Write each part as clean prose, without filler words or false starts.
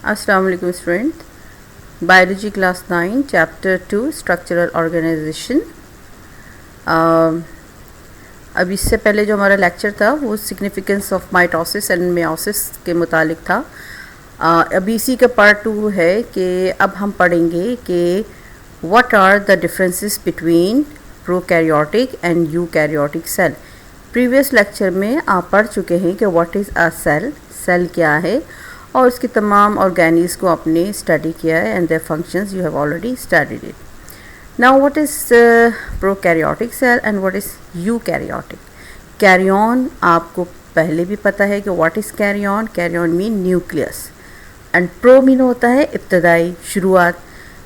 अस्सलाम वालेकुम student, biology class 9 chapter 2 structural organisation. अब इससे पहले जो हमारा लेक्चर था वो significance of mitosis and meiosis के मुतालिक था। अभी इसी का पार्ट 2 है कि अब हम पढ़ेंगे कि what are the differences between prokaryotic and eukaryotic cell. Previous lecture में आप पढ़ चुके हैं कि what is a cell, cell क्या है, और उसकी तमाम ऑर्गेनीज को आपने स्टडी किया है and their functions you have already studied it. Now what is prokaryotic cell and what is eukaryotic. Karyon आपको पहले भी पता है कि what is karyon. Karyon mean nucleus and pro mean होता है इब्तदाई, शुरुआत।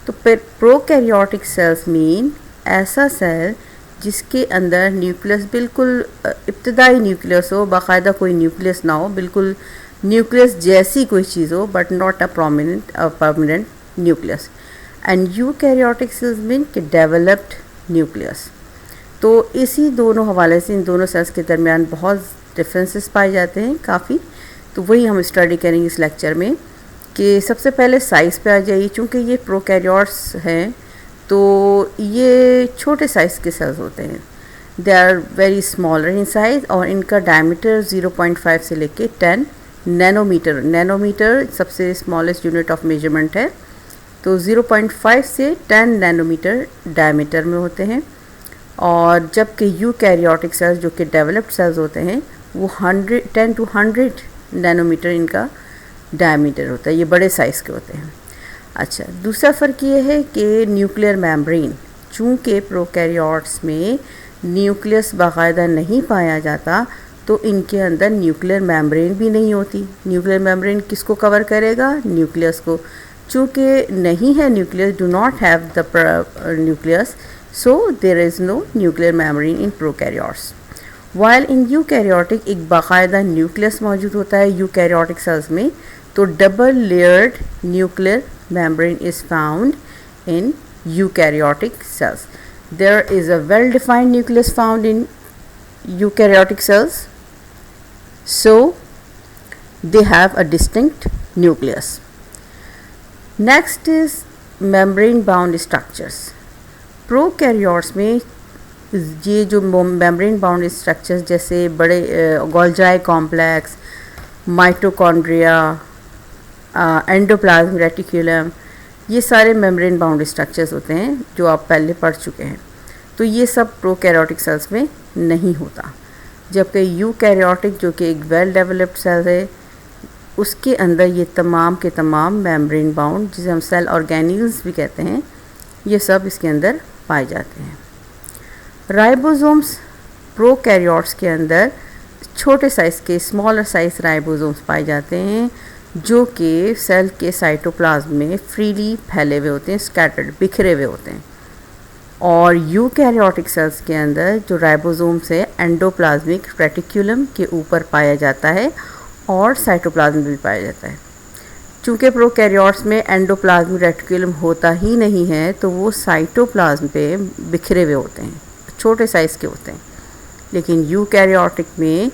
तो फिर प्रोकैरियोटिक सेल्स मीन ऐसा सेल जिसके अंदर न्यूक्लियस बिल्कुल इब्तदाई न्यूक्लियस हो, बाकायदा कोई न्यूक्लियस ना हो, बिल्कुल न्यूक्लियस जैसी कोई चीज़ हो but not a permanent nucleus. And eukaryotic cells mean कि डेवलप्ड न्यूक्लियस। तो इसी दोनों हवाले से इन दोनों सेल्स के दरमियान बहुत डिफरेंसेस पाए जाते हैं काफ़ी। तो वही हम स्टडी करेंगे इस लेक्चर में कि सबसे पहले साइज़ पे आ जाइए। चूँकि ये प्रोकैरियोट्स हैं तो ये छोटे साइज़ के सेल्स होते हैं, they are very smaller in size, और इनका डायमीटर 0.5 से लेके 10 नैनोमीटर। नैनोमीटर सबसे स्मॉलेस्ट यूनिट ऑफ मेजरमेंट है, तो 0.5 से 10 नैनोमीटर डायमीटर में होते हैं। और जबकि यूकैरियोटिक सेल्स जो कि डेवलप्ड सेल्स होते हैं वो 10 to 100 नैनोमीटर इनका डायमीटर होता है, ये बड़े साइज़ के होते हैं। अच्छा, दूसरा फ़र्क ये है कि न्यूक्लियर मेम्ब्रेन, चूँकि प्रोकैरियोट्स में न्यूक्लियस बाकायदा नहीं पाया जाता तो इनके अंदर न्यूक्लियर मेम्ब्रेन भी नहीं होती। न्यूक्लियर मेम्ब्रेन किसको कवर करेगा? न्यूक्लियस को। चूँकि नहीं है nucleus, do not have the nucleus, so there is no nuclear membrane in prokaryotes. While in eukaryotic एक बाकायदा न्यूक्लियस मौजूद होता है यूकैरियोटिक सेल्स में, तो double layered nuclear membrane is found in eukaryotic cells. There is a well defined nucleus found in eukaryotic cells, so they have a distinct nucleus. Next is membrane bound structures. Prokaryotes में ये जो membrane bound structures जैसे बड़े गोल्जाई complex, mitochondria, endoplasm reticulum, ये सारे membrane bound structures होते हैं जो आप पहले पढ़ चुके हैं। तो ये सब प्रोकैरियोटिक सेल्स में नहीं होता। जबकि यूकैरियोटिक जो कि एक वेल डेवलप्ड सेल है उसके अंदर ये तमाम के तमाम मेम्ब्रेन बाउंड, जिसे हम सेल ऑर्गेनील्स भी कहते हैं, ये सब इसके अंदर पाए जाते हैं। राइबोसोम्स प्रोकैरियोट्स के अंदर छोटे साइज़ के स्मॉलर साइज़ राइबोसोम्स पाए जाते हैं जो कि सेल के साइटोप्लाज्म में फ्रीली फैले हुए होते हैं, स्कैटर्ड, बिखरे हुए होते हैं। और यूकैरियोटिक सेल्स के अंदर जो राइबोसोम्स है एंडोप्लाज्मिक रेटिकुलम के ऊपर पाया जाता है और साइटोप्लाज्म भी पाया जाता है। चूँकि प्रोकैरियोट्स में एंडोप्लाज्मिक रेटिकुलम होता ही नहीं है तो वो साइटोप्लाज्म पे बिखरे हुए होते हैं, छोटे साइज़ के होते हैं। लेकिन यूकैरियोटिक में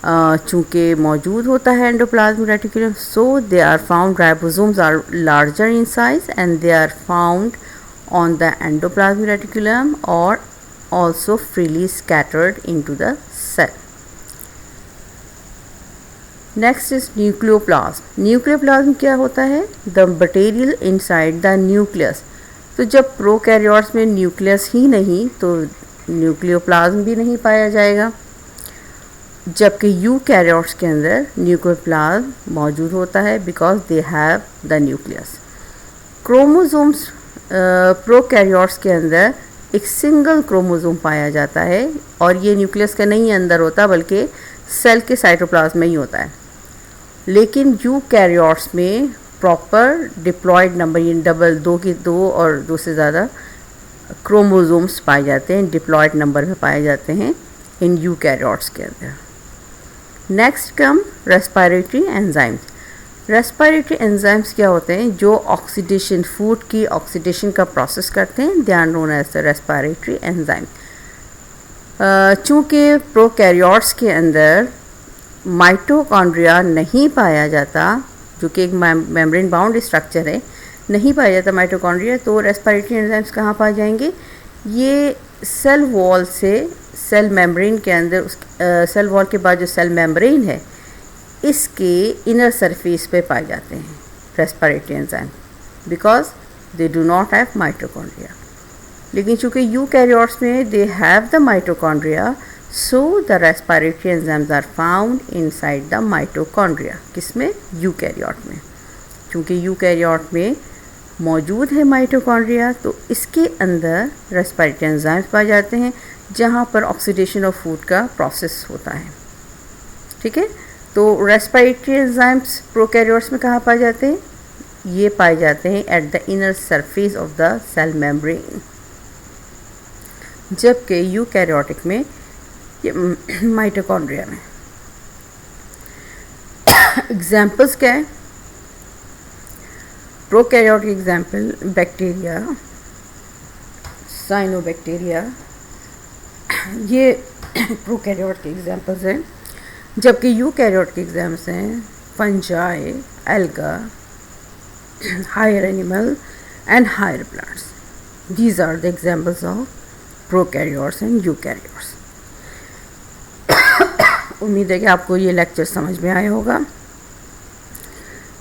चूँकि मौजूद होता है endoplasmic reticulum, so they are found, ribosomes are larger in size and they are found on the endoplasmic reticulum और also freely scattered into the cell. Next is nucleoplasm. Nucleoplasm क्या होता है? The material inside the nucleus. तो जब prokaryotes में nucleus ही नहीं तो nucleoplasm भी नहीं पाया जाएगा, जबकि यूकैरियोट्स के अंदर न्यूक्लियोप्लाज्म मौजूद होता है because they have the nucleus. Chromosomes prokaryotes के अंदर एक सिंगल क्रोमोसोम पाया जाता है और ये न्यूक्लियस का नहीं अंदर होता बल्कि सेल के साइटोप्लाज्म में ही होता है। लेकिन यूकैरियोट्स में प्रॉपर डिप्लॉयड नंबर, ये डबल, दो की दो और दो से ज़्यादा क्रोमोसोम्स पाए जाते हैं, डिप्लॉयड नंबर में पाए जाते हैं इन यूकैरियोट्स के अंदर। Next come respiratory enzymes. Respiratory enzymes क्या होते हैं? जो ऑक्सीडेशन, फूड की ऑक्सीडेशन का प्रोसेस करते हैं, they are known as the respiratory enzyme. चूँकि प्रोकैरियोट्स के अंदर माइटोकॉन्ड्रिया नहीं पाया जाता, जो कि एक मेम्ब्रेन बाउंड स्ट्रक्चर है, नहीं पाया जाता माइटोकॉन्ड्रिया, तो रेस्पिरेटरी एंजाइम्स कहाँ पाए जाएंगे? ये सेल वॉल से सेल मेम्ब्रेन के अंदर, सेल वॉल के बाद जो सेल मेम्ब्रेन है इसके इनर सरफेस पे पाए जाते हैं respiratory enzyme, because they do not have mitochondria. लेकिन चूँकि यूकैरियोट्स में they have the mitochondria, so the respiratory enzymes are found inside the mitochondria. किसमें? यूकैरियोट में। क्योंकि यूकैरियोट में मौजूद है माइटोकॉन्ड्रिया, तो इसके अंदर रेस्पिरेटरी एंजाइम्स पाए जाते हैं जहाँ पर ऑक्सीडेशन ऑफ फूड का प्रोसेस होता है। ठीक है, तो रेस्पिरेटरी एंजाइम्स प्रोकैरियोट्स में कहाँ पाए जाते हैं? ये पाए जाते हैं at the inner surface of the cell membrane, जबकि यूकैरियोटिक में ये माइटोकॉन्ड्रिया में। एग्जाम्पल्स क्या है? प्रोकैरियोटिक एग्जाम्पल बैक्टीरिया, साइनोबैक्टीरिया, ये प्रोकैरियोट के एग्जाम्पल्स हैं, जबकि यूकैरियोट के एग्जाम्पल्स हैं fungi, alga, higher animal and higher plants. These are the examples of prokaryotes and eukaryotes. उम्मीद है कि आपको ये लेक्चर समझ में आया होगा।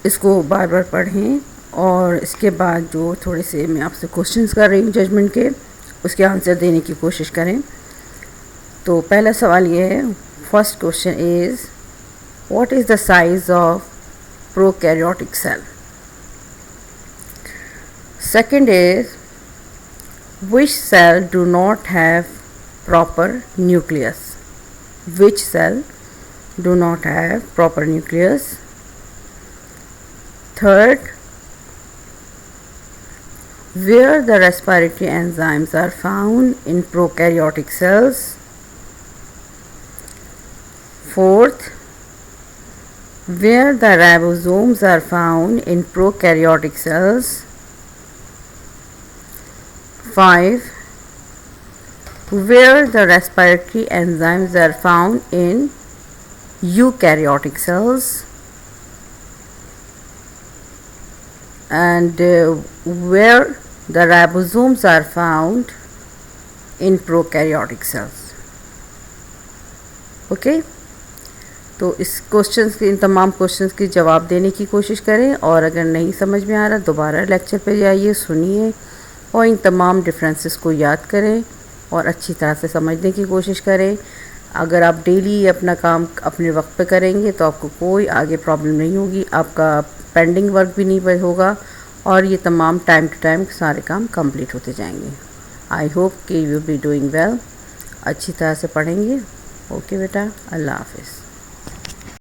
इसको बार बार पढ़ें और इसके बाद जो थोड़े से मैं आपसे क्वेश्चंस कर रही हूँ जजमेंट के, उसके आंसर देने की कोशिश करें। तो पहला सवाल ये है, first question is what is the size of prokaryotic cell. Second is which cell do not have proper nucleus? Which cell do not have proper nucleus? Third, where the respiratory enzymes are found in prokaryotic cells? Fourth, where the ribosomes are found in prokaryotic cells? 5. Where the respiratory enzymes are found in eukaryotic cells? And where the ribosomes are found in prokaryotic cells? Okay? तो इस questions के, इन तमाम questions के जवाब देने की कोशिश करें, और अगर नहीं समझ में आ रहा दोबारा लेक्चर पे जाइए, सुनिए और इन तमाम डिफरेंसेस को याद करें और अच्छी तरह से समझने की कोशिश करें। अगर आप डेली अपना काम अपने वक्त पे करेंगे तो आपको कोई आगे प्रॉब्लम नहीं होगी, आपका पेंडिंग वर्क भी नहीं होगा और ये तमाम टाइम टू टाइम सारे काम कंप्लीट होते जाएंगे। आई होप कि यू बी डूइंग वेल। अच्छी तरह से पढ़ेंगे। ओके बेटा, अल्लाह हाफिज़।